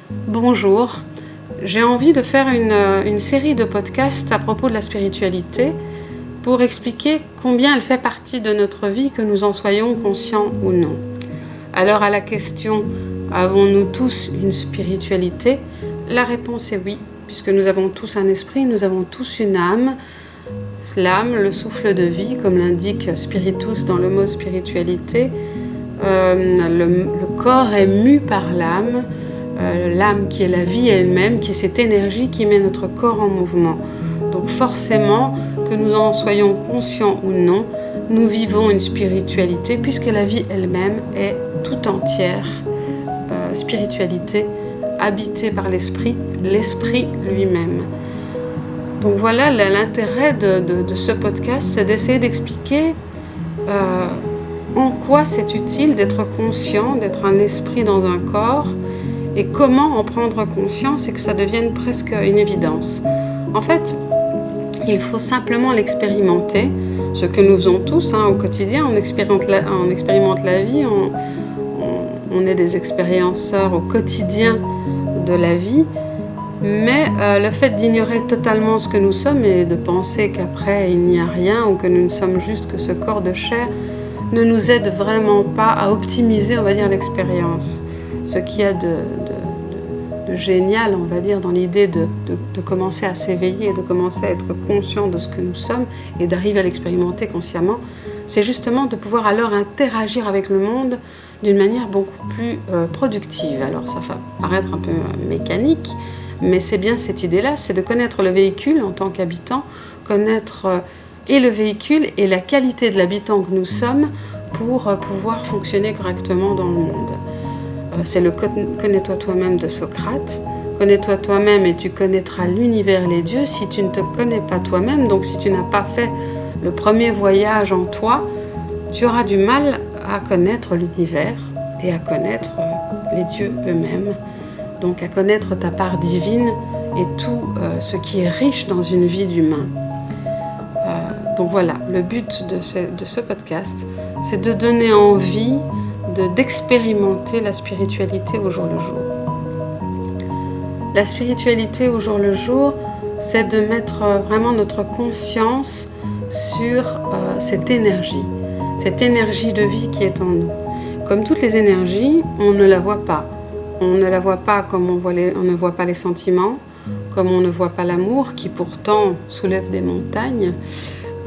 Bonjour, j'ai envie de faire une série de podcasts à propos de la spiritualité pour expliquer combien elle fait partie de notre vie, que nous en soyons conscients ou non. Alors à la question « Avons-nous tous une spiritualité ?» La réponse est oui, puisque nous avons tous un esprit, nous avons tous une âme. L'âme, le souffle de vie, comme l'indique Spiritus dans le mot spiritualité. Le corps est mu par l'âme. L'âme qui est la vie elle-même, qui est cette énergie qui met notre corps en mouvement. Donc forcément, que nous en soyons conscients ou non, nous vivons une spiritualité puisque la vie elle-même est tout entière spiritualité, habitée par l'esprit lui-même. Donc voilà, l'intérêt de ce podcast, c'est d'essayer d'expliquer en quoi c'est utile d'être conscient, d'être un esprit dans un corps, et comment en prendre conscience et que ça devienne presque une évidence. En fait, il faut simplement l'expérimenter, ce que nous faisons tous au quotidien. On expérimente la vie, on est des expérienceurs au quotidien de la vie, mais le fait d'ignorer totalement ce que nous sommes et de penser qu'après il n'y a rien ou que nous ne sommes juste que ce corps de chair ne nous aide vraiment pas à optimiser, on va dire, l'expérience. Ce qu'il y a de génial, on va dire, dans l'idée de commencer à s'éveiller et de commencer à être conscient de ce que nous sommes et d'arriver à l'expérimenter consciemment, c'est justement de pouvoir alors interagir avec le monde d'une manière beaucoup plus productive. Alors ça va paraître un peu mécanique, mais c'est bien cette idée-là, c'est de connaître le véhicule en tant qu'habitant, connaître et le véhicule et la qualité de l'habitant que nous sommes pour pouvoir fonctionner correctement dans le monde. C'est le connais-toi toi-même de Socrate. Connais-toi toi-même et tu connaîtras l'univers et les dieux. Si tu ne te connais pas toi-même, donc si tu n'as pas fait le premier voyage en toi, tu auras du mal à connaître l'univers et à connaître les dieux eux-mêmes. Donc à connaître ta part divine et tout ce qui est riche dans une vie d'humain. Donc voilà, le but de ce podcast, c'est de donner envie d'expérimenter la spiritualité au jour le jour. La spiritualité au jour le jour, c'est de mettre vraiment notre conscience sur cette énergie de vie qui est en nous. Comme toutes les énergies, on ne la voit pas. On ne la voit pas comme on ne voit pas les sentiments, comme on ne voit pas l'amour qui pourtant soulève des montagnes.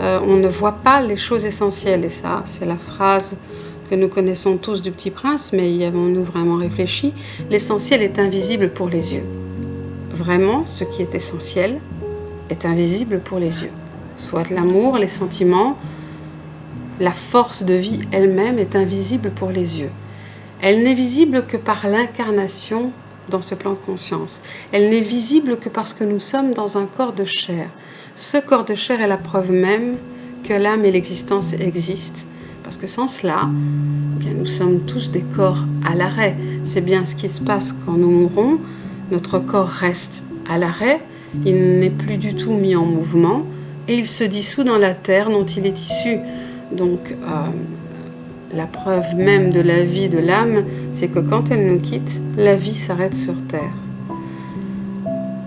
On ne voit pas les choses essentielles, et ça, c'est la phrase que nous connaissons tous du Petit Prince, mais y avons-nous vraiment réfléchi? L'essentiel est invisible pour les yeux. Vraiment, ce qui est essentiel est invisible pour les yeux. Soit l'amour, les sentiments, la force de vie elle-même est invisible pour les yeux. Elle n'est visible que par l'incarnation dans ce plan de conscience. Elle n'est visible que parce que nous sommes dans un corps de chair. Ce corps de chair est la preuve même que l'âme et l'existence existent. Parce que sans cela, nous sommes tous des corps à l'arrêt. C'est bien ce qui se passe quand nous mourons. Notre corps reste à l'arrêt, il n'est plus du tout mis en mouvement et il se dissout dans la terre dont il est issu. Donc, la preuve même de la vie de l'âme, c'est que quand elle nous quitte, la vie s'arrête sur terre.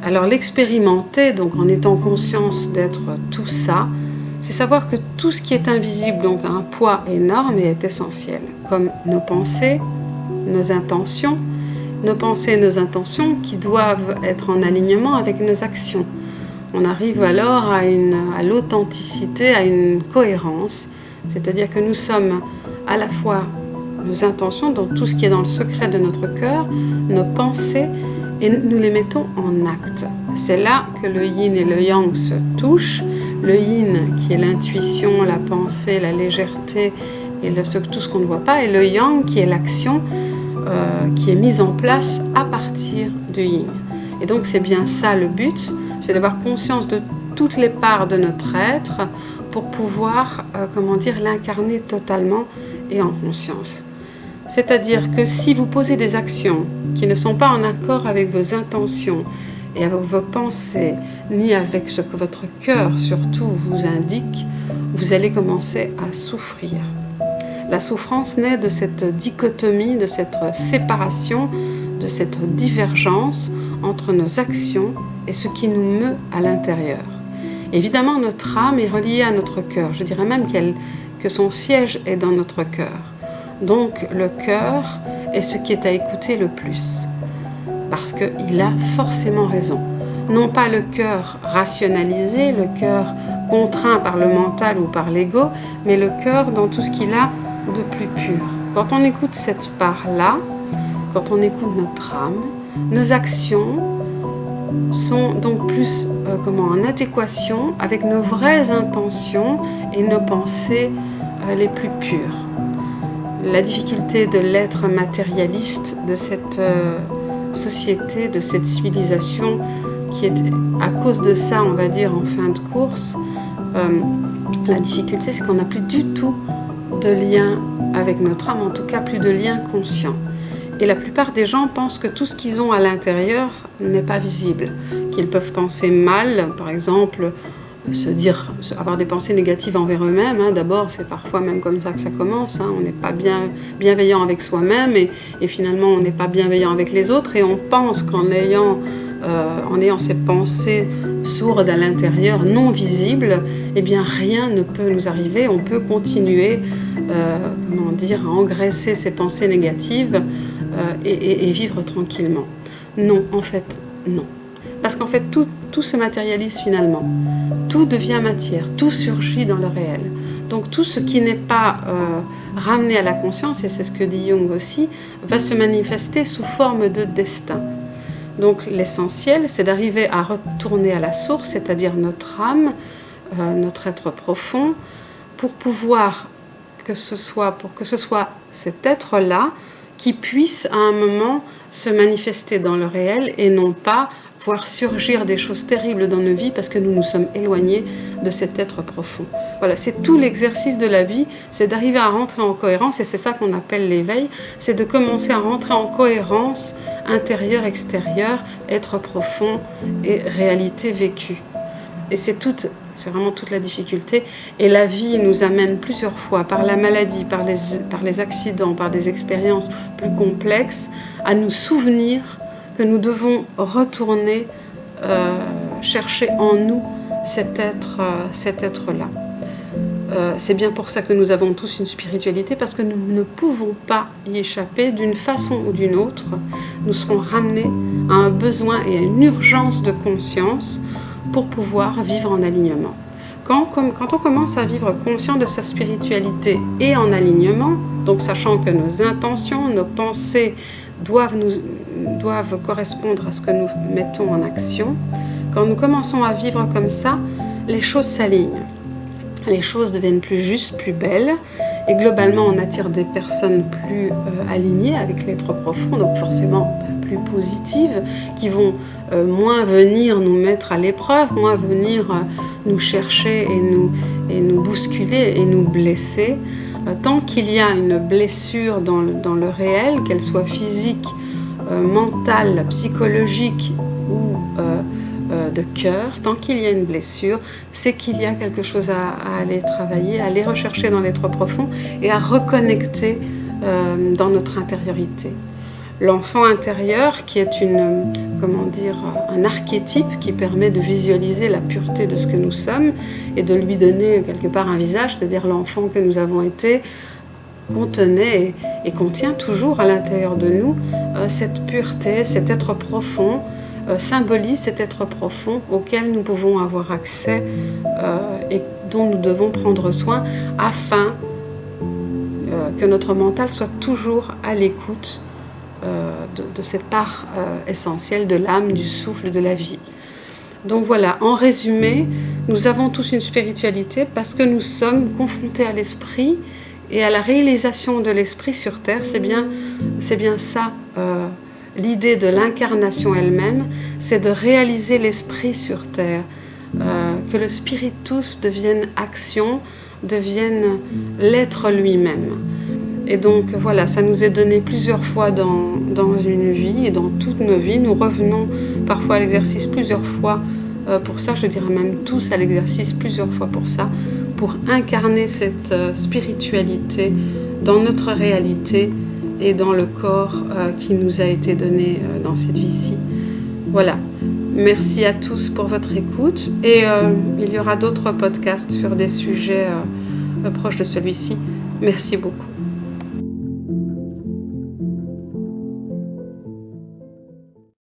Alors l'expérimenter, donc en étant conscience d'être tout ça, c'est savoir que tout ce qui est invisible donc a un poids énorme et est essentiel, comme nos pensées, nos intentions qui doivent être en alignement avec nos actions. On arrive alors à l'authenticité, à une cohérence, c'est-à-dire que nous sommes à la fois nos intentions, donc tout ce qui est dans le secret de notre cœur, nos pensées, et nous les mettons en acte. C'est là que le yin et le yang se touchent. Le yin qui est l'intuition, la pensée, la légèreté et tout ce qu'on ne voit pas, et le yang qui est l'action qui est mise en place à partir du yin. Et donc c'est bien ça le but, c'est d'avoir conscience de toutes les parts de notre être pour pouvoir l'incarner totalement et en conscience. C'est-à-dire que si vous posez des actions qui ne sont pas en accord avec vos intentions et avec vos pensées, ni avec ce que votre cœur surtout vous indique, vous allez commencer à souffrir. La souffrance naît de cette dichotomie, de cette séparation de cette divergence entre nos actions et ce qui nous meut à l'intérieur. Évidemment, notre âme est reliée à notre cœur. Je dirais même que son siège est dans notre cœur. Donc le cœur est ce qui est à écouter le plus, parce qu'il a forcément raison. Non pas le cœur rationalisé, le cœur contraint par le mental ou par l'ego, mais le cœur dans tout ce qu'il a de plus pur. Quand on écoute cette part-là, quand on écoute notre âme, nos actions sont donc plus en adéquation avec nos vraies intentions et nos pensées les plus pures. La difficulté de l'être matérialiste de cette société, de cette civilisation qui est à cause de ça, on va dire, en fin de course, la difficulté, c'est qu'on n'a plus du tout de lien avec notre âme, en tout cas plus de lien conscient. Et la plupart des gens pensent que tout ce qu'ils ont à l'intérieur n'est pas visible, qu'ils peuvent penser mal, par exemple, avoir des pensées négatives envers eux-mêmes. D'abord, c'est parfois même comme ça que ça commence. On n'est pas bienveillant avec soi-même et finalement, on n'est pas bienveillant avec les autres. Et on pense qu'en ayant ces pensées sourdes à l'intérieur, non visibles, eh bien, rien ne peut nous arriver. On peut continuer à engraisser ces pensées négatives et vivre tranquillement. Non, en fait, non. Parce qu'en fait, tout se matérialise finalement. Tout devient matière, tout surgit dans le réel. Donc tout ce qui n'est pas ramené à la conscience, et c'est ce que dit Jung aussi, va se manifester sous forme de destin. Donc l'essentiel, c'est d'arriver à retourner à la source, c'est-à-dire notre âme, notre être profond, pour que ce soit cet être-là qui puisse à un moment se manifester dans le réel et non pas voir surgir des choses terribles dans nos vies parce que nous nous sommes éloignés de cet être profond. Voilà, c'est tout l'exercice de la vie, c'est d'arriver à rentrer en cohérence, et c'est ça qu'on appelle l'éveil, c'est de commencer à rentrer en cohérence intérieure, extérieure, être profond et réalité vécue. Et c'est vraiment toute la difficulté. Et la vie nous amène plusieurs fois, par la maladie, par les accidents, par des expériences plus complexes, à nous souvenir que nous devons retourner chercher en nous cet être-là. C'est bien pour ça que nous avons tous une spiritualité, parce que nous ne pouvons pas y échapper d'une façon ou d'une autre. Nous serons ramenés à un besoin et à une urgence de conscience pour pouvoir vivre en alignement. Quand on commence à vivre conscient de sa spiritualité et en alignement, donc sachant que nos intentions, nos pensées doivent correspondre à ce que nous mettons en action, quand nous commençons à vivre comme ça, les choses s'alignent. Les choses deviennent plus justes, plus belles, et globalement on attire des personnes plus alignées avec l'être profond, donc forcément plus positives, qui vont moins venir nous mettre à l'épreuve, moins venir nous chercher et nous bousculer et nous blesser. Tant qu'il y a une blessure dans le réel, qu'elle soit physique, mentale, psychologique ou de cœur, tant qu'il y a une blessure, c'est qu'il y a quelque chose à aller travailler, à aller rechercher dans l'être profond et à reconnecter dans notre intériorité. L'enfant intérieur, qui est un archétype qui permet de visualiser la pureté de ce que nous sommes et de lui donner quelque part un visage, c'est-à-dire l'enfant que nous avons été, contenait et contient toujours à l'intérieur de nous cette pureté, cet être profond, symbolise cet être profond auquel nous pouvons avoir accès et dont nous devons prendre soin afin que notre mental soit toujours à l'écoute de cette part essentielle de l'âme, du souffle, de la vie. Donc voilà, en résumé, nous avons tous une spiritualité parce que nous sommes confrontés à l'esprit et à la réalisation de l'esprit sur Terre. C'est bien ça, l'idée de l'incarnation elle-même, c'est de réaliser l'esprit sur Terre, que le spiritus devienne action, devienne l'être lui-même. Et donc voilà, ça nous est donné plusieurs fois dans une vie et dans toutes nos vies. Nous revenons parfois à l'exercice plusieurs fois pour ça, je dirais même tous à l'exercice plusieurs fois pour ça, pour incarner cette spiritualité dans notre réalité et dans le corps qui nous a été donné dans cette vie-ci. Voilà. Merci à tous pour votre écoute et il y aura d'autres podcasts sur des sujets proches de celui-ci. Merci beaucoup.